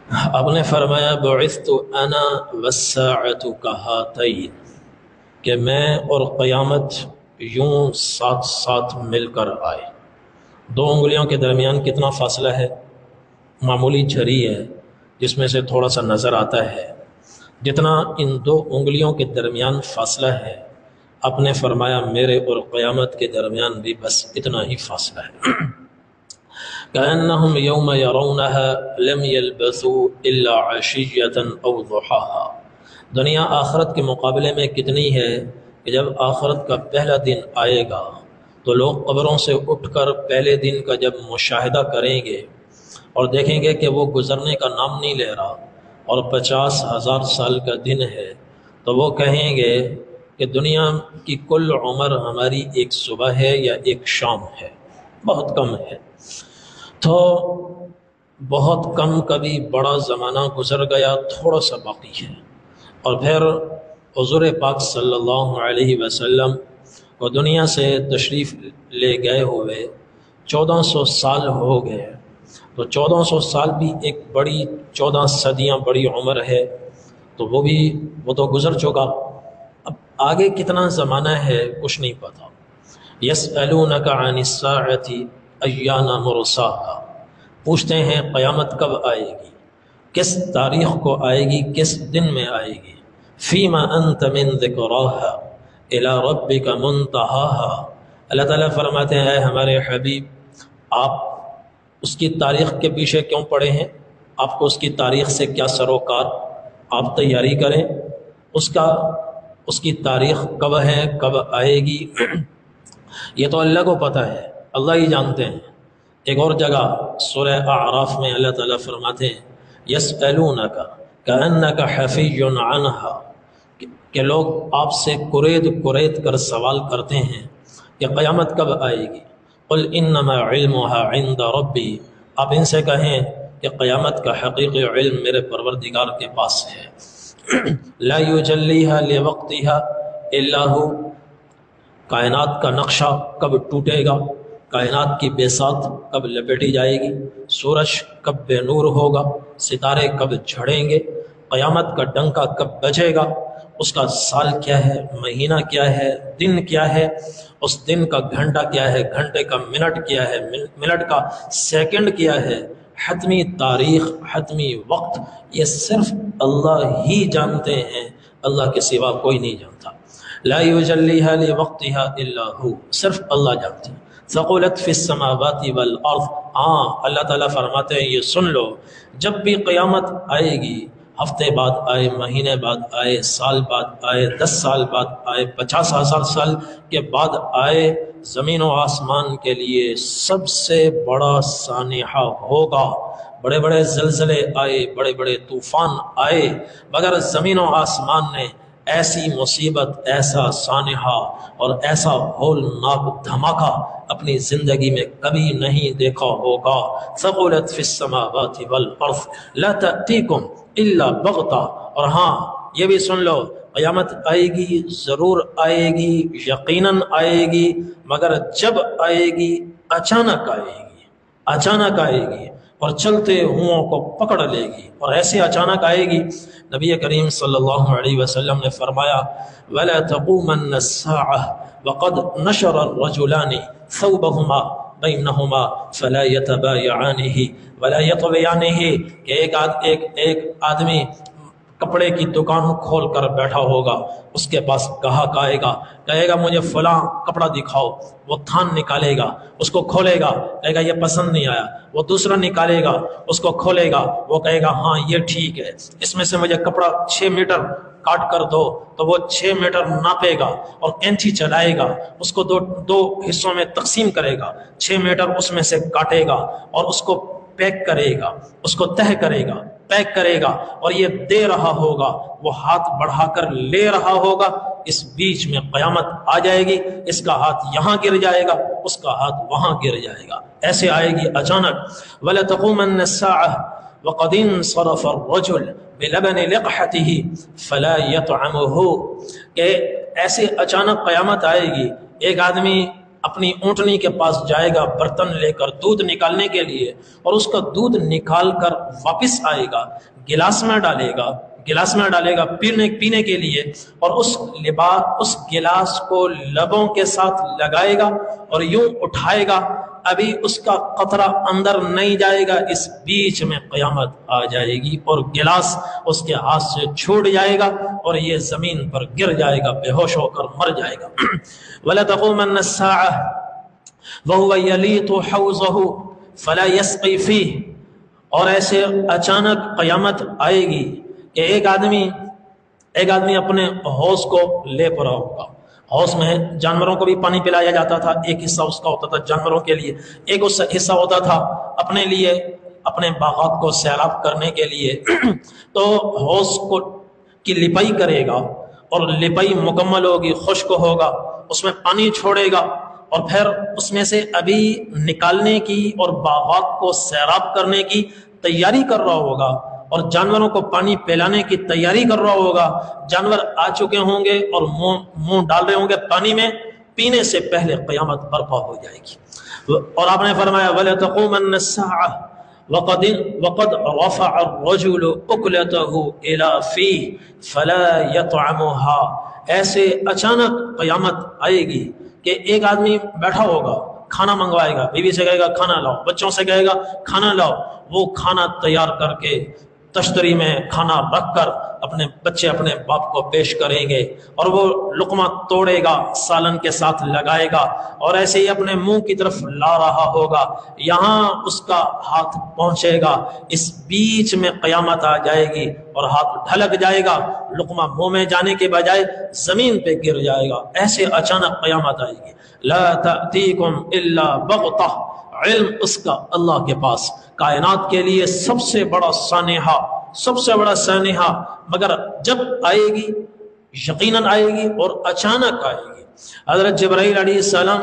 آپ نے فرمایا بعثت انا والساعۃ کہاتین، کہ میں اور قیامت یوں ساتھ ساتھ مل کر آئے۔ دو انگلیوں کے درمیان کتنا فاصلہ ہے؟ معمولی جھری ہے جس میں سے تھوڑا سا نظر آتا ہے، جتنا ان دو انگلیوں کے درمیان فاصلہ ہے، آپ نے فرمایا میرے اور قیامت کے درمیان بھی بس اتنا ہی فاصلہ ہے۔ كأنهم يوم يرونها لم يلبثوا إلا عشية أو ضحاها۔ دنیا آخرت کے مقابلے میں کتنی ہے کہ جب آخرت کا پہلا دن آئے گا تو لوگ قبروں سے اٹھ کر پہلے دن کا جب مشاہدہ کریں گے اور دیکھیں گے کہ وہ گزرنے کا نام نہیں لے رہا اور 50,000 سال کا دن ہے، تو وہ کہیں گے کہ دنیا کی کل عمر ہماری ایک صبح ہے یا ایک شام ہے، بہت کم ہے۔ تو بہت کم کبھی بڑا زمانہ گزر گیا، تھوڑا سا باقی ہے۔ اور پھر حضور پاک صلی اللہ علیہ وسلم کو دنیا سے تشریف لے گئے ہوئے 1400 سال ہو گئے، تو 1400 سال بھی ایک بڑی 14 صدیاں بڑی عمر ہے، تو وہ تو گزر چکا۔ اب آگے کتنا زمانہ ہے کچھ نہیں پتا۔ یسألونک عن الساعۃ ایان مرساها، پوچھتے ہیں قیامت کب آئے گی، کس تاریخ کو آئے گی، کس دن میں آئے گی۔ فیما انت من ذکراها الی ربک منتہاها، اللہ تعالیٰ فرماتے ہیں اے ہمارے حبیب، آپ اس کی تاریخ کے پیچھے کیوں پڑے ہیں؟ آپ کو اس کی تاریخ سے کیا سروکار؟ آپ تیاری کریں، اس کی تاریخ کب ہے، کب آئے گی، یہ تو اللہ کو پتہ ہے، اللہ ہی جانتے ہیں۔ ایک اور جگہ سورہ اعراف میں اللہ تعالیٰ فرماتے ہیں یسألونک کأنک حفی عنہا، کہ لوگ آپ سے کرید کر سوال کرتے ہیں کہ قیامت کب آئے گی۔ قل انما علمها عند ربی، آپ ان سے کہیں کہ قیامت کا حقیقی علم میرے پروردگار کے پاس ہے۔ لا یجلیها لوقتها الا هو، کائنات کا نقشہ کب ٹوٹے گا، کائنات کی بیسات کب لپیٹی جائے گی، سورج کب بے نور ہوگا، ستارے کب جھڑیں گے، قیامت کا ڈنکا کب بجے گا، اس کا سال کیا ہے، مہینہ کیا ہے، دن کیا ہے، اس دن کا گھنٹہ کیا ہے، گھنٹے کا منٹ کیا ہے، منٹ کا سیکنڈ کیا ہے، حتمی تاریخ، حتمی وقت، یہ صرف اللہ ہی جانتے ہیں، اللہ کے سوا کوئی نہیں جانتا۔ لا یجلیہا لوقتہا الا ہو، صرف اللہ جانتے ہیں۔ ثقلت فی السماوات والارض، اللہ تعالیٰ فرماتے ہیں یہ سن لو، جب بھی قیامت آئے گی، ہفتے بعد آئے، مہینے بعد آئے، سال بعد آئے، 10 سال بعد آئے، 50,000 سال کے بعد آئے، زمین و آسمان کے لیے سب سے بڑا سانحہ ہوگا۔ بڑے بڑے زلزلے آئے، بڑے بڑے طوفان آئے، مگر زمین و آسمان نے ایسی مصیبت، ایسا سانحہ اور ایسا ہولناک دھماکہ اپنی زندگی میں کبھی نہیں دیکھا ہوگا۔ ثقلت فی السماوات والارض لا تأتیکم الا بغتہ، اور ہاں یہ بھی سن لو، قیامت آئے گی، ضرور آئے گی، یقیناً آئے گی، مگر جب آئے گی اچانک آئے گی، اچانک آئے گی اور چلتے ہوں کو پکڑ لے گی، اور ایسے اچانک آئے گی۔ نبی کریم صلی اللہ علیہ وسلم نے فرمایا وَلَا تَقُومَنَّ السَّاعَةُ وَقَدْ نَشَرَ الرَّجُلَانِ ثَوْبَهُمَا بَيْنَهُمَا فَلَا يَتَبَايَعَانِهِ وَلَا يَطْوِيَانِهِ، کہ ایک آدمی کپڑے کی دکان کھول کر بیٹھا ہوگا، اس کے پاس گاہک آئے گا، کہے گا مجھے فلاں کپڑا دکھاؤ، وہ تھان نکالے گا، اس کو کھولے گا، کہے گا یہ پسند نہیں آیا، وہ دوسرا نکالے گا، اس کو کھولے گا، وہ کہے گا ہاں یہ ٹھیک ہے، اس میں سے مجھے کپڑا 6 میٹر کاٹ کر دو، تو وہ 6 میٹر ناپے گا اور کینچی چلائے گا، اس کو دو حصوں میں تقسیم کرے گا، 6 میٹر اس میں سے کاٹے گا اور اس کو پیک کرے گا، اس کو تہہ کرے گا، پیک کرے گا، اور یہ دے رہا ہوگا، وہ ہاتھ بڑھا کر لے رہا ہوگا، اس بیچ میں قیامت آ جائے گی، اس کا ہاتھ یہاں گر جائے گا، اس کا ہاتھ وہاں گر جائے گا، ایسے آئے گی اچانک۔ وَلَتَقُومَنَّ السَّاعَةُ وَقَدْ انصَرَفَ الرَّجُلُ بِلَبَنِ لِقْحَتِهِ فَلَا يَطْعَمُهُ، کہ ایسے اچانک قیامت آئے گی، ایک آدمی اپنی اونٹنی کے پاس جائے گا برتن لے کر دودھ نکالنے کے لیے، اور اس کا دودھ نکال کر واپس آئے گا، گلاس میں ڈالے گا پینے کے لیے، اور اس گلاس کو لبوں کے ساتھ لگائے گا اور یوں اٹھائے گا، ابھی اس کا قطرہ اندر نہیں جائے گا، اس بیچ میں قیامت آ جائے گی اور گلاس اس کے ہاتھ سے چھوٹ جائے گا اور یہ زمین پر گر جائے گا، بے ہوش ہو کر مر جائے گا۔ وَلَتَقُومَنَّ السَّاعَةُ وَهُوَ يَلِيطُ حَوْضَهُ فَلَا يَسْقِي فِيهِ، اور ایسے اچانک قیامت آئے گی کہ ایک آدمی اپنے حوض کو لے پڑا ہوگا۔ حوض میں جانوروں کو بھی پانی پلایا جاتا تھا، ایک حصہ اس کا ہوتا تھا جانوروں کے لیے، ایک حصہ ہوتا تھا اپنے لیے، اپنے باغات کو سیراب کرنے کے لیے۔ تو حوض کی لپائی کرے گا، اور لپائی مکمل ہوگی، خشک ہوگا، اس میں پانی چھوڑے گا، اور پھر اس میں سے ابھی نکالنے کی اور باغات کو سیراب کرنے کی تیاری کر رہا ہوگا، اور جانوروں کو پانی پلانے کی تیاری کر رہا ہوگا۔ جانور آ چکے ہوں گے اور منہ ڈال رہے ہوں گے پانی میں، پینے سے پہلے قیامت برپا ہو جائے گی۔ اور آپ نے فرمایا وَلَتَقُومَنَّ السَّاعَةُ وَقَدْ رَفَعَ الرَّجُلُ أُكْلَتَهُ إِلَى فِيهِ فَلَا يَطْعَمُهَا، ایسے اچانک قیامت آئے گی کہ ایک آدمی بیٹھا ہوگا، کھانا منگوائے گا، بیوی سے کہے گا کھانا لاؤ، بچوں سے کہے گا کھانا لاؤ، وہ کھانا تیار کر کے تشتری میں کھانا رکھ کر اپنے بچے اپنے باپ کو پیش کریں گے، اور وہ لقمہ توڑے گا، سالن کے ساتھ لگائے گا، اور ایسے ہی اپنے منہ کی طرف لا رہا ہوگا، یہاں اس کا ہاتھ پہنچے گا، اس بیچ میں قیامت آ جائے گی اور ہاتھ ڈھلک جائے گا، لقمہ منہ میں جانے کے بجائے زمین پہ گر جائے گا۔ ایسے اچانک قیامت آئے گی۔ لا تأتیکم الا بغتہ، علم اس کا اللہ کے پاس، کائنات کے لیے سب سے بڑا سانحہ، مگر جب آئے گی یقیناً آئے گی اور اچانک آئے گی۔ حضرت جبرائیل علیہ السلام